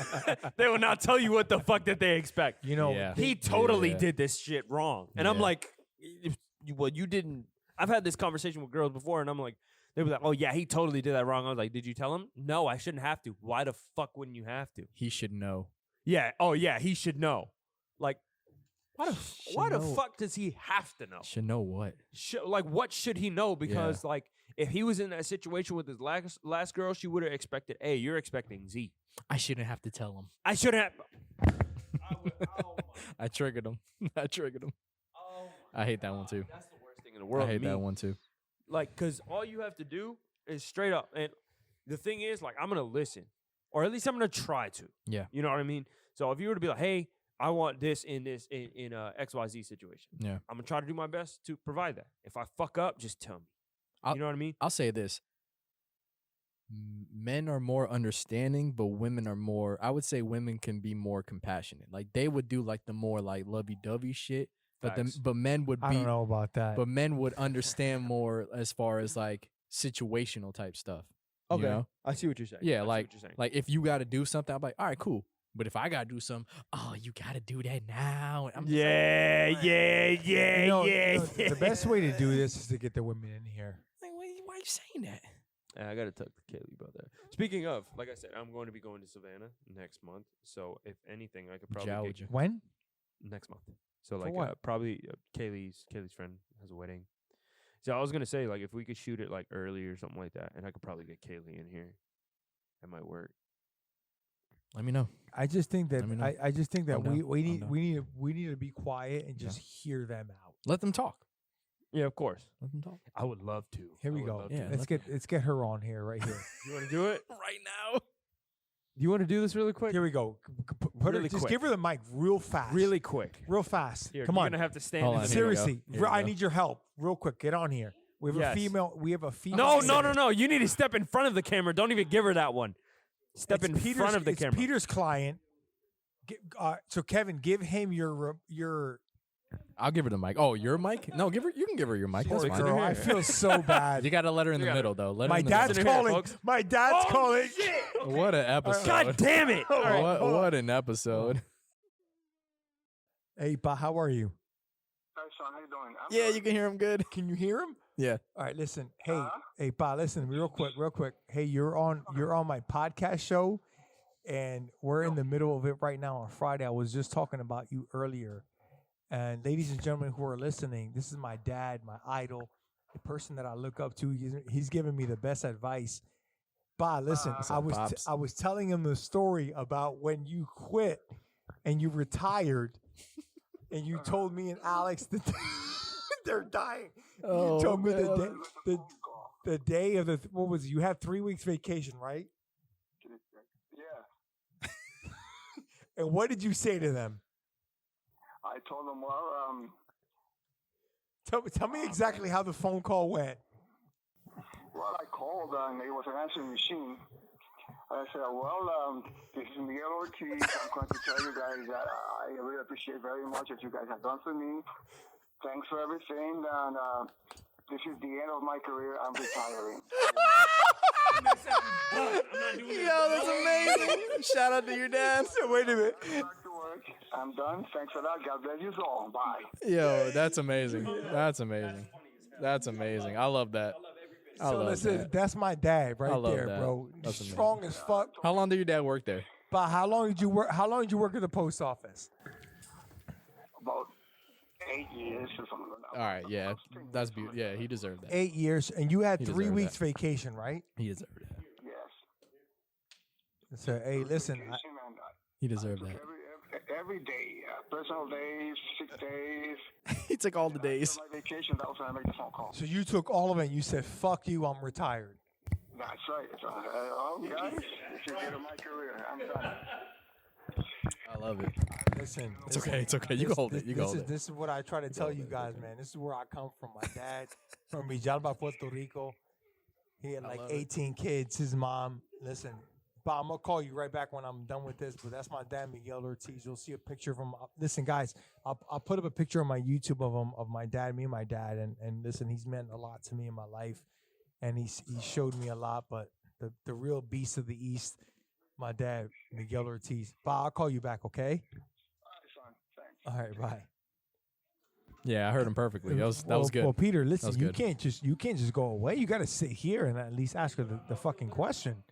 they will not tell you what the fuck that they expect. Yeah. He totally Yeah. did this shit wrong. And I'm Yeah. like, well, you didn't. I've had this conversation with girls before, and I'm like, they were like, oh, yeah, he totally did that wrong. I was like, did you tell him? No, I shouldn't have to. Why the fuck wouldn't you have to? He should know. Yeah. Oh, yeah, he should know. Why the know. fuck does he have to know? Should know what? What should he know? Because, if he was in that situation with his last girl, she would have expected, A, you're expecting Z. I shouldn't have to tell him. I shouldn't have. I triggered him. I hate that one too. That's the worst thing in the world. I hate to me. that one too. Because all you have to do is straight up. And the thing is, I'm going to listen. Or at least I'm going to try to. Yeah. You know what I mean? So if you were to be like, hey, I want this in a XYZ situation. Yeah. I'm going to try to do my best to provide that. If I fuck up, just tell me. You know what I mean? I'll say this. Men are more understanding, but women are more, I would say women can be more compassionate. They would do the more lovey-dovey shit, Facts. but men would be, I don't know about that. but men would understand more as far as situational type stuff. You know? I see what you're saying. Yeah, I see what you're saying. if you got to do something, I'm like, all right, cool. But if I got to do something, oh, you got to do that now. And I'm just yeah. The best way to do this is to get the women in here. why are you saying that? I got to talk to Kaylee about that. Speaking of, like I said, I'm going to be going to Savannah next month. So if anything, I could probably Jowja. get When? next month. So For what? probably Kaylee's friend has a wedding. So I was gonna say if we could shoot it early or something like that, and I could probably get Kaylee in here. That might work. Let me know. I just think that Let me know. I just think that I'm down. we I'm need down. we need to be quiet and just hear them out. Let them talk. Yeah, of course. Let them talk. I would love to. Here I we would go. love Yeah. to. Let's get her on here right here. You want to do it? Right now. Do you want to do this really quick? Here we go. Put her, Really just quick. give her the mic real fast. Really quick. real fast. Here, Come you're on. gonna have to stand. Hold in on, the here we go. Seriously, Here we I go. need your help. Real quick, get on here. We have Yes. a female. We have a female. No. You need to step in front of the camera. Don't even give her that one. Step in front of the it's camera. Peter's client. So Kevin, give him your. I'll give her the mic. Oh, your mic? No, give her. You can give her your mic. That's Poor fine. girl. I feel so bad. You got to let her in the You got middle, though. Let her My in the dad's Listen here, calling. folks. My dad's calling. middle. What an episode. God damn it! All right. What an episode. Hey, Pa, how are you? Hi, Sean. How you doing? Yeah, you can hear him good. Can you hear him? Yeah. All right, listen. Hey, Pa, listen, real quick. Hey, you're on my podcast show, and we're in the middle of it right now on Friday. I was just talking about you earlier. And ladies and gentlemen who are listening, this is my dad, my idol, the person that I look up to. He's giving me the best advice. Pa, listen, I was telling him the story about when you quit and you retired, and you told me and Alex that they're dying. You told me the day of the what was it? You had 3 weeks vacation, right? Yeah. And what did you say to them? I told them, well, Tell me exactly how the phone call went. I called and it was an answering machine. I said, well, this is Miguel Ortiz. I'm going to tell you guys that I really appreciate very much what you guys have done for me. Thanks for everything. And this is the end of my career. I'm retiring. Yo, that's amazing. Shout out to your dad. Wait a minute. Back to work. I'm done. Thanks for that. God bless you all. Bye. Yo, that's amazing. That's amazing. That's amazing. I love that. I So love listen, that. that's my dad right I love there, that. bro. That's Strong as fuck. How long did your dad work there? But how long did you work? How long did you work at the post office? About 8 years or something like that. All right, yeah, that's beautiful. Yeah, he deserved that. 8 years, and you had He 3 deserved weeks that. vacation, right? He deserved that. Yes. So hey, listen, Vacation and He deserved that. every day, personal days, 6 days. He took all the days. My vacation, that was when I made the phone call. so you took all of it. And you said, "Fuck you, I'm retired." That's right. So, guys, this is the end of my career. I'm done. I love it. Listen, It's okay. It's okay. You can hold it. You can hold it. This is what I try to tell you guys, man. This is where I come from. My dad from Villalba, Puerto Rico. He had like love it. 18 kids. His mom. Listen, Bob, I'm gonna call you right back when I'm done with this. But that's my dad, Miguel Ortiz. You'll see a picture of him. Listen, guys, I'll put up a picture on my YouTube of him, of my dad, me and my dad. And listen, he's meant a lot to me in my life, and he showed me a lot. But the real beast of the East, my dad, Miguel Ortiz. Bob, I'll call you back, okay? Thanks. All right, bye. Yeah, I heard him perfectly. That was good. Well, Peter, listen, was you good. can't just go away. You got to sit here and at least ask her the fucking question.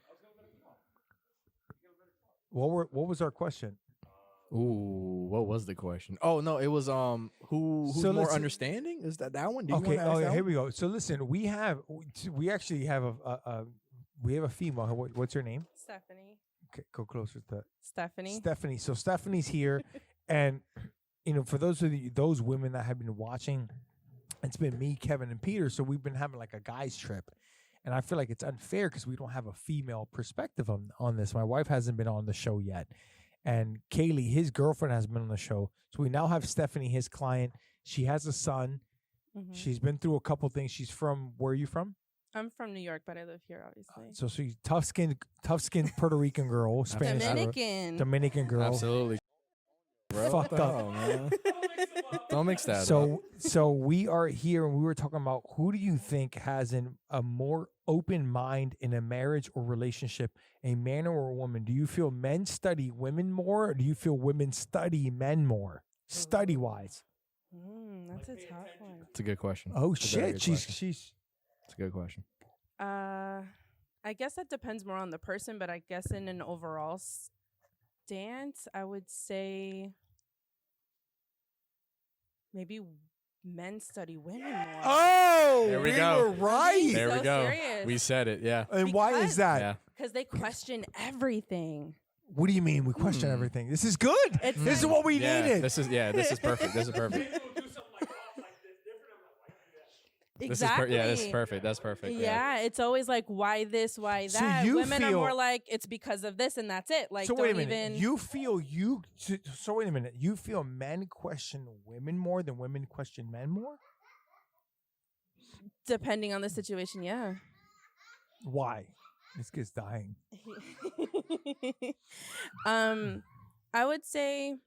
What was our question? Ooh, what was the question? Oh no, it was who's So more let's- understanding? Is that one? Do you Okay. wanna ask Oh, yeah, that here one? we go. So listen, we actually have a female. What's her name? Stephanie. Okay, go closer to Stephanie. Stephanie. So Stephanie's here, and for those women that have been watching, it's been me, Kevin, and Peter. So we've been having like a guys trip, and I feel like it's unfair because we don't have a female perspective on this. My wife hasn't been on the show yet, and Kaylee, his girlfriend, has been on the show. So we now have Stephanie, his client. She has a son. Mhm. She's been through a couple things. She's from, where are you from? I'm from New York, but I live here, obviously. So she's tough skinned Puerto Rican girl, Spanish girl, Dominican. Dominican girl. Absolutely. Bro, Fucked what the up. hell, man? Don't mix that up. So we are here, and we were talking about who do you think has a more open mind in a marriage or relationship, a man or a woman? Do you feel men study women more, or do you feel women study men more, study wise? That's a tough one. It's a good question. Oh It's a very shit, good she's question. It's a good question. I guess that depends more on the person, but I guess in an overall stance, I would say maybe men study women more. Oh, There we go. were right. There we so go. serious. We said it. Yeah. And why is Because- that? Yeah. Because they question everything. What do you mean? We question everything. This is good. It's This is like- what we Yeah. needed. This is perfect. This is perfect. Exactly. This is perfect. That's perfect. Yeah, it's always like, why this, why So that. you Women are feel- more like, it's because of this and that's it. Like, so don't wait a minute. even. You feel so wait a minute. You feel men question women more than women question men more? Depending on the situation, yeah. Why? This kid's dying. I would say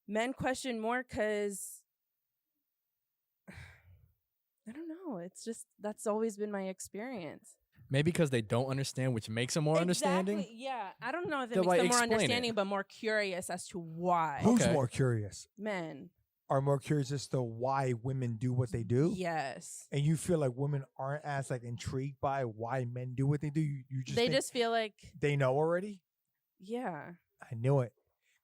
men question more because I don't know. It's just that's always been my experience. Maybe because they don't understand, which makes them more understanding. Exactly, yeah, I don't know if it They're makes like, them more explain it. understanding, but more curious as to why Who's Okay. more curious? men. are more curious as to why women do what they do. Yes. And you feel like women aren't as like intrigued by why men do what they do. You just They think just feel like, they know already. yeah. I knew it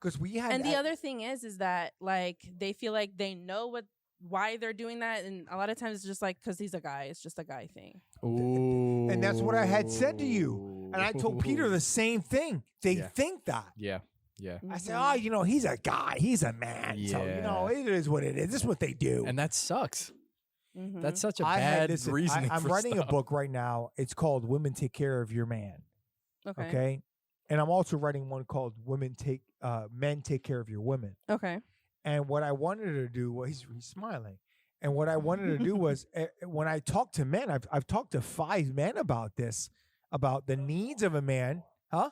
because we had. And the other thing is that like they feel like they know why they're doing that, and a lot of times it's just like because he's a guy. It's just a guy thing. Ooh. And that's what I had said to you, and I told Peter the same thing. They Yeah. think that. Yeah. Yeah. I said, oh, you know, he's a guy. He's a man. So, you know, Yeah. it is what it is. This is what they do. And that sucks. Mhm. That's such a I had bad this. reasoning. I'm for writing stuff. a book right now. It's called Women Take Care of Your Man. Okay. Okay. And I'm also writing one called Men Take Care of Your Women. Okay. And what I wanted to do was he's smiling. And what I wanted to do was when I talk to men, I've talked to 5 men about this, about the needs of a man. Huh?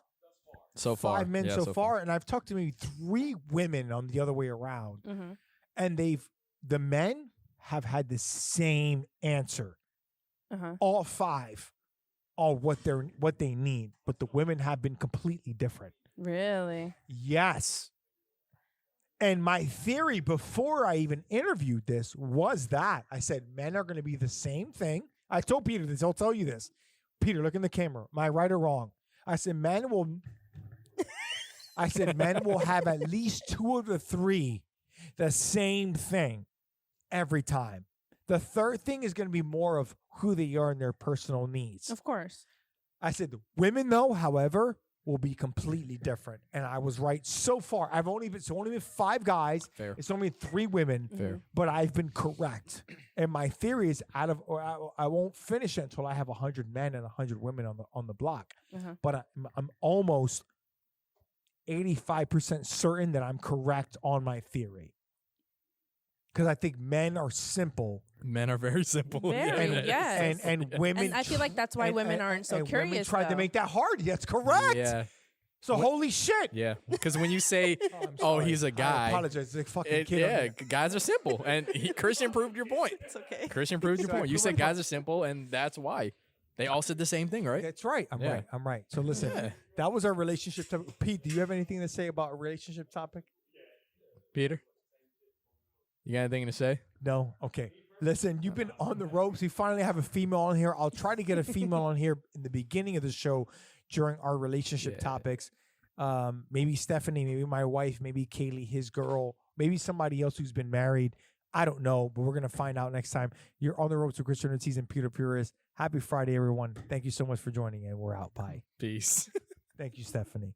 So far. 5 men Yeah, so far. And I've talked to maybe 3 women on the other way around. Mm-hmm. And the men have had the same answer. Uh-huh. All 5 on what they need, but the women have been completely different. Really? Yes. And my theory before I even interviewed this was that I said men are going to be the same thing. I told Peter this. I'll tell you this. Peter, look in the camera. Am I right or wrong? I said men will have at least 2 of the 3 the same thing every time. The third thing is going to be more of who they are and their personal needs. Of course. I said the women, though, however, will be completely different. And I was right so far. It's only been 5 guys. Fair. It's only 3 women. Fair. But I've been correct. And my theory is I won't finish it until I have 100 men and 100 women on the block. Uh-huh. But I'm almost 85% certain that I'm correct on my theory. Because I think men are simple. Men are very simple. Very, yes. And women. And I feel like that's why women aren't so and curious. Women tried to though. make that hard. That's correct. Yeah. So holy shit. Yeah. Because when you say, I'm oh, sorry. he's a I guy. apologize. It's like fucking kid. Yeah, guys are simple. And Christian proved your point. It's okay. Christian proved your Sorry, point. You who said am I guys are simple, and that's why. They all said the same thing, right? That's right. I'm Yeah. right. I'm right. So listen, Yeah. that was our relationship topic. Pete, do you have anything to say about a relationship topic? Peter? You got anything to say? No? Okay. Listen, you've been on the ropes. We finally have a female on here. I'll try to get a female on here in the beginning of the show during our relationship Yeah. topics. Maybe Stephanie, maybe my wife, maybe Kaylee, his girl, maybe somebody else who's been married. I don't know, but we're going to find out next time. You're on the ropes with Christian Ortiz and Peter Pires. Happy Friday, everyone. Thank you so much for joining, and we're out. Bye. Peace. Thank you, Stephanie.